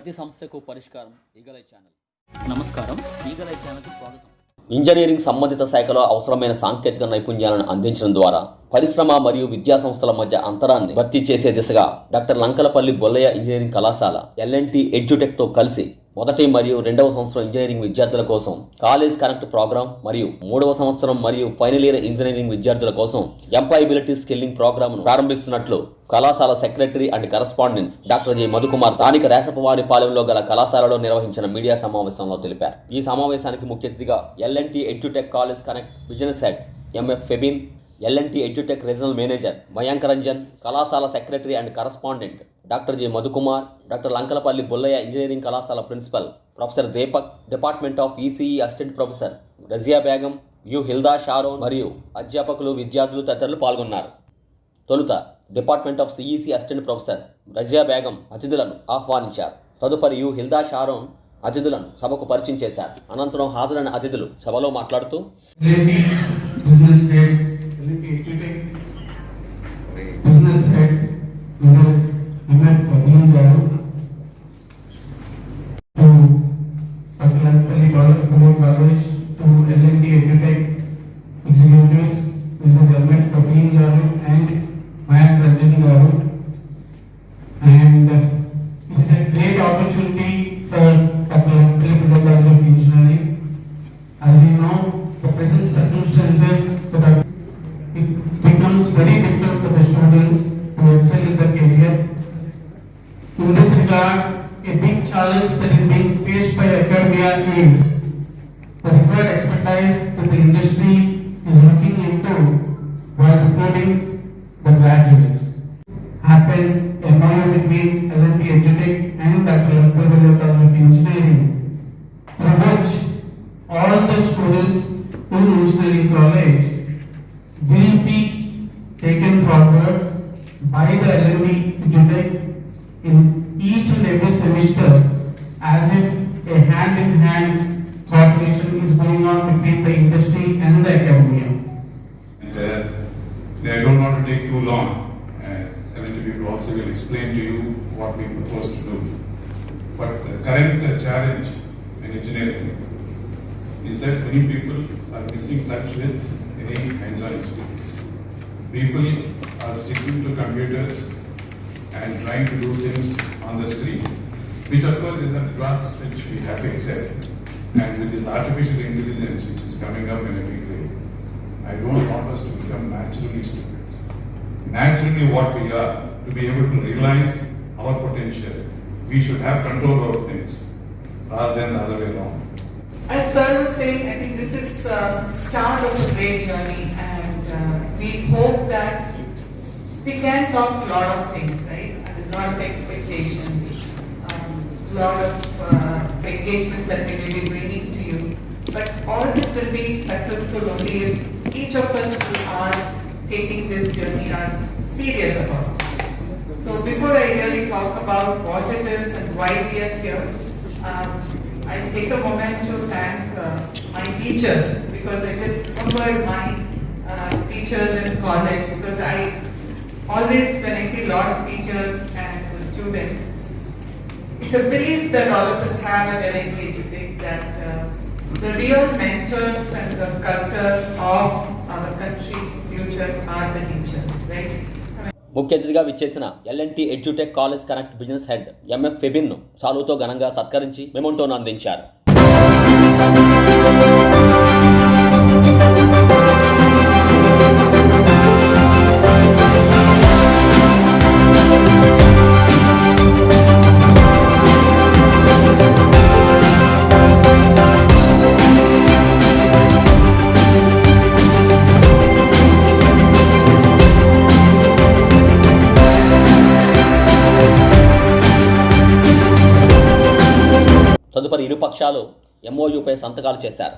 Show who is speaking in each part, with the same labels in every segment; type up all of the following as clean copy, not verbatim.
Speaker 1: ప్రతి సమస్యకు పరిష్కారం ఈగలై ఛానల్. నమస్కారం, ఈగలై ఛానల్కి స్వాగతం.
Speaker 2: ఇంజనీరింగ్ సంబంధిత శాఖలో అవసరమైన సాంకేతిక నైపుణ్యాలను అందించడం ద్వారా పరిశ్రమ మరియు విద్యా సంస్థల మధ్య అంతరాన్ని భర్తీ చేసే దిశగా డాక్టర్ లంకలపల్లి బొల్లయ్య ఇంజనీరింగ్ కళాశాల ఎల్ఎన్టీ ఎడ్యుటెక్తో కలిసి మొదటి మరియు రెండవ సంవత్సరం ఇంజనీరింగ్ విద్యార్థుల కోసం కాలేజ్ కనెక్ట్ ప్రోగ్రామ్ మరియు మూడవ సంవత్సరం మరియు ఫైనల్ ఇయర్ ఇంజనీరింగ్ విద్యార్థుల కోసం ఎంప్లాయబిలిటీ స్కిల్లింగ్ ప్రోగ్రామ్ను ప్రారంభిస్తున్నట్లు కళాశాల secretary and correspondents doctor J Madhukumar స్థానిక రేసపవారిపాలెంలో గల కళాశాలలో నిర్వహించిన మీడియా సమావేశంలో తెలిపారు. ఈ సమావేశానికి ముఖ్య అతిథిగా L and T edutech college connect business head MF Febin, L and T edutech regional manager Mayank Ranjan, కళాశాల secretary and correspondent doctor J Madhukumar, doctor Lankalapalli Bollaiah engineering కళాశాల principal professor Deepak, department of ECE assistant professor Razia Begum, U Hilda Sharon మరియు అధ్యాపకులు, విద్యార్థులు తదితరులు పాల్గొన్నారు. తొలుత department of CEC assistant professor Razia Begum అతిథులను ఆహ్వానించారు. తదుపరి యు హిల్దా షారోన్ అతిథులను సభకు పరిచయం చేశారు. అనంతరం హాజరైన అతిథులు సభలో మాట్లాడుతూ
Speaker 3: business head Mrs Himat Febin గారు, to Lankalapalli college, to L and T edutech executives Mrs Himat Febin గారు అండ్ మయాంక్ రంజన్ గారు. And it is a great opportunity for Lankalapalli College of Engineering. As you know, the present circumstances that it becomes very difficult for the students to excel in their career. In this regard, a big challenge that is being faced by academia is the required expertise that the industry is looking into while recruiting the graduates. Happened a MOU between LNP Edutech and Dr. Lamkalpalli College of Engineering, through which all the students in engineering college will be taken forward by the LNP Edutech in each and every semester, as if a hand-in-hand cooperation is going on between the industry and the academia.
Speaker 4: And I don't want to take too long. LNP also will explain to you what we propose to do. But the current challenge in engineering is that many people are missing touch with any hands-on experience. People are sticking to computers and trying to do things on the screen, which of course is an advance which we have to accept. And with this artificial intelligence which is coming up in a big way, I don't want us to become naturally stupid. Naturally what we are, to be able to realize our potential, we should have control over things rather than the other way around.
Speaker 5: As sir was saying, I think this is start of a great journey, and we hope that we can talk a lot of things, right? And a lot of expectations, a lot of engagements that we will be bringing to you. But all this will be successful only if each of us who are taking this journey are serious about it. So before I really talk about what it is and why we are here, I take a moment to thank my teachers, because I just remembered my teachers in college, because I always, when I see a lot of teachers and the students, it's a belief that all of us have at LNP Edutech that the real mentors and the sculptors of our country's future are the teachers, right?
Speaker 2: ముఖ్య అతిథిగా విచ్చేసిన L and T edutech college connect business head MF Febin ను సాలుతో ఘనంగా సత్కరించి మెమోంటోను అందించారు. తదుపరి ఇరు పక్షాలు ఎంఓయూపై సంతకాలు చేశారు.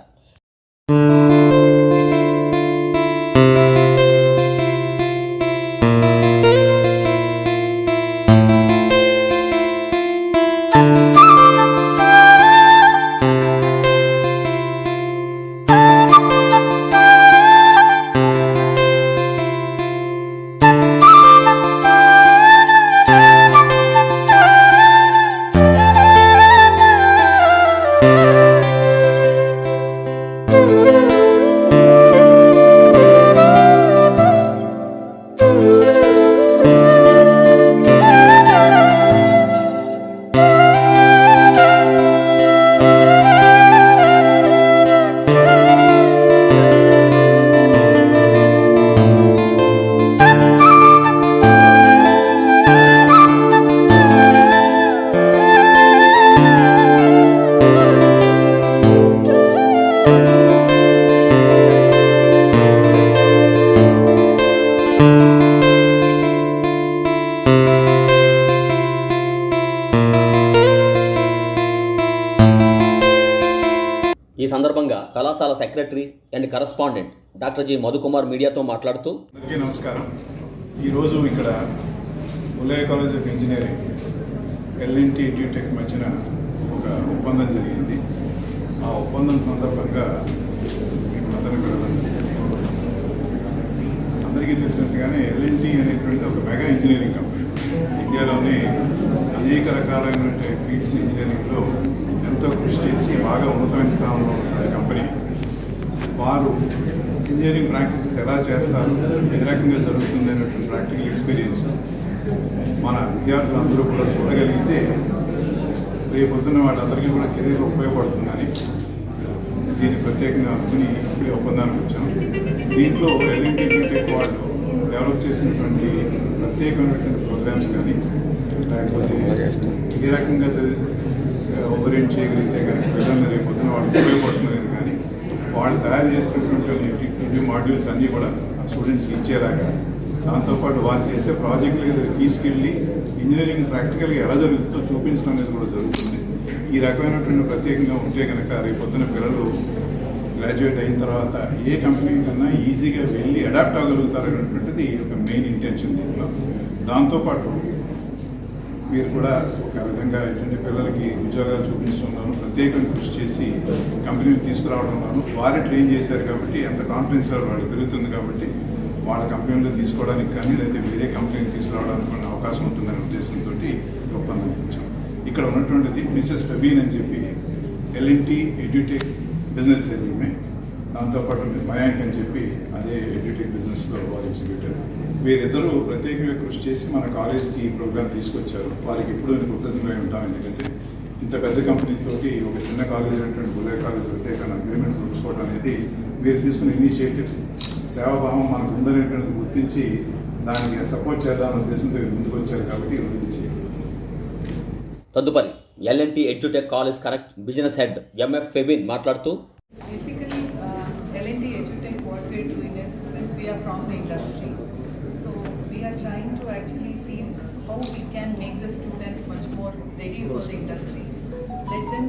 Speaker 2: Secretary and correspondent doctor G Madhukumar మీడియాతో మాట్లాడుతూ,
Speaker 4: అందరికీ నమస్కారం. ఈరోజు ఇక్కడ Bullayya college of engineering LNT edutech మధ్యన ఒక ఒప్పందం జరిగింది. ఆ ఒప్పందం సందర్భంగా మీకు అందరికీ తెలిసినట్టుగానే ఎల్ఎన్టీ అనేటువంటి ఒక మెగా ఇంజనీరింగ్ కంపెనీ. ఇండియాలోనే అనేక రకాలైనటువంటి ఫీల్డ్స్ ఇంజనీరింగ్లో ఎంతో కృషి చేసి బాగా ఉన్నతమైన స్థానంలో ఉన్న కంపెనీ. వారు ఇంజనీరింగ్ ప్రాక్టీసెస్ ఎలా చేస్తారు, ఏ రకంగా జరుగుతుంది అనేటువంటి ప్రాక్టికల్ ఎక్స్పీరియన్స్ మన విద్యార్థులందరూ కూడా చూడగలిగితే రేపు పొద్దున్న వాళ్ళందరికీ కూడా కెరీర్ ఉపయోగపడుతుందని దీన్ని ప్రత్యేకంగా అనుకుని ఇప్పుడే ఒప్పందానికి వచ్చాము. దీంట్లో ఎల్ఎన్టీ బీటెక్ వాళ్ళు డెవలప్ చేసినటువంటి ప్రత్యేకమైనటువంటి ప్రోగ్రామ్స్ కానీ లేకపోతే ఏ రకంగా ఓరియంట్ చేయగలిగితే కానీ పిల్లల్ని రేపు పొద్దున్న వాళ్ళకి ఉపయోగపడుతున్నది కానీ వాళ్ళు తయారు చేసినటువంటి మాడ్యూల్స్ అన్నీ కూడా స్టూడెంట్స్కి ఇచ్చేలాగా, దాంతోపాటు వాళ్ళు చేసే ప్రాజెక్టులు తీసుకెళ్ళి ఇంజనీరింగ్ ప్రాక్టికల్గా ఎలా జరుగుతుందో చూపించడం అనేది కూడా జరుగుతుంది. ఈ రకమైనటువంటి ప్రత్యేకంగా ఉంటే కనుక రేపు పొద్దున పిల్లలు గ్రాడ్యుయేట్ అయిన తర్వాత ఏ కంపెనీ కన్నా ఈజీగా వెళ్ళి అడాప్ట్ అవ్వగలుగుతారు అనేటువంటిది ఒక మెయిన్ ఇంటెన్షన్ దీంట్లో. దాంతోపాటు మీరు కూడా ఒక విధంగా ఎటువంటి పిల్లలకి ఉద్యోగాలు చూపించడంలోనూ ప్రత్యేకంగా కృషి చేసి కంపెనీలు తీసుకురావడంలోనూ వారే ట్రైన్ చేశారు కాబట్టి అంత కాన్ఫిడెన్స్ లెవెల్ వాళ్ళకి పెరుగుతుంది. కాబట్టి వాళ్ళ కంపెనీలో తీసుకోవడానికి కానీ లేదా వేరే కంపెనీకి తీసుకురావడానికి కొన్ని అవకాశం ఉంటుందనే ఉద్దేశంతో ఒప్పందం ఇచ్చాం. ఇక్కడ ఉన్నటువంటిది మిసెస్ ఫెబీన్ అని చెప్పి ఎల్ఎన్టీ ఎడ్యూటెక్ బిజినెస్ రెజ్యూమే, దాంతోపాటు మయాంక్ అని చెప్పి అదే ఎడ్యూటెక్ బిజినెస్లో వారు ఎగ్జిక్యూటివ్. వీరిద్దరూ ప్రత్యేకంగా కృషి చేసి మన కాలేజ్కి ఈ ప్రోగ్రామ్ తీసుకొచ్చారు. వారికి ఎప్పుడూ నేను కృతజ్ఞతగా ఉంటాం. ఎందుకంటే ఇంత పెద్ద కంపెనీతోటి ఒక చిన్న కాలేజ్ అయినటువంటి బుల్లయ్య కాలేజ్ ప్రత్యేకంగా అగ్రిమెంట్ ఉంచుకోవడం అనేది వీరు తీసుకున్న ఇనిషియేటివ్, సేవాభావం మనకు ఉందనేటువంటిది గుర్తించి దానికి సపోర్ట్ చేద్దామనే ఉద్దేశంతో ముందుకు వచ్చారు. కాబట్టి ఇది చేయాలి.
Speaker 2: తదుపరి L and T edutech college correct business head MF Febin మాట్లాడుతూ,
Speaker 5: Basically, L&T Edutech, what we are doing is, since we are from the industry, so we are trying to actually see how we can make the students much more ready for the industry. Let them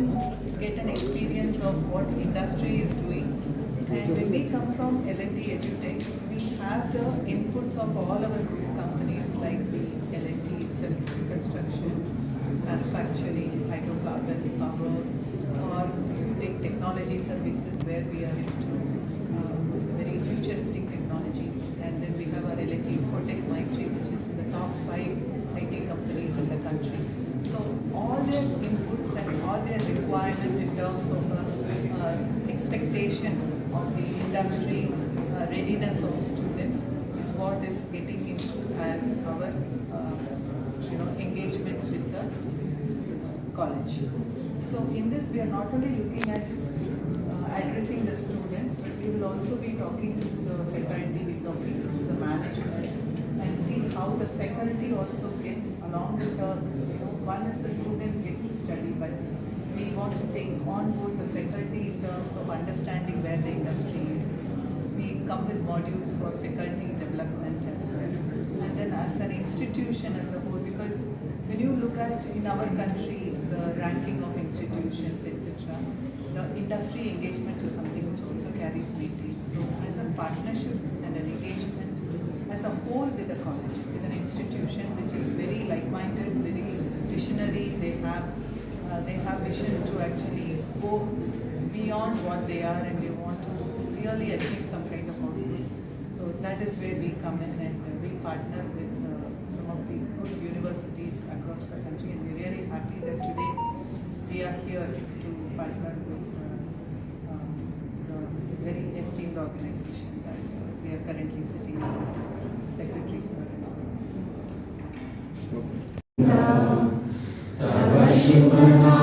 Speaker 5: get an experience of what industry is doing. And when we come from L&T Edutech, we have the inputs of all our group companies like the L&T itself, construction, manufacturing, hydrocarbon, power, or big technology services where we are into very futuristic technologies. And then we have our L&T Infotech Mindtree, which is in the top 5 IT companies in the country. So all their inputs and all their requirements in terms of expectation of the industry, readiness of students is what is getting into as our engagement with the college. So in this we are not only looking at addressing the students, but we will also be talking to the faculty, we talking to the management and see how the faculty also gets along with the, one is the student gets to study, but we want to take on board the faculty in terms of understanding where the industry is. We come with modules for faculty development as well. And then as an institution as a whole, because when you look at in our country, the ranking of institutions, etc., the industry engagement is something which also carries weightage. So as a partnership and an engagement as a whole with the college, with an institution which is very like-minded, very visionary, they have vision to actually go beyond what they are and they want to really achieve some kind of outcomes. So that is where we come in and we partner with some of the good universities across the country, and we're really happy that today we are here to partner with the very esteemed organization that we are currently sitting in, Secretary Sir.
Speaker 6: Tava Shivana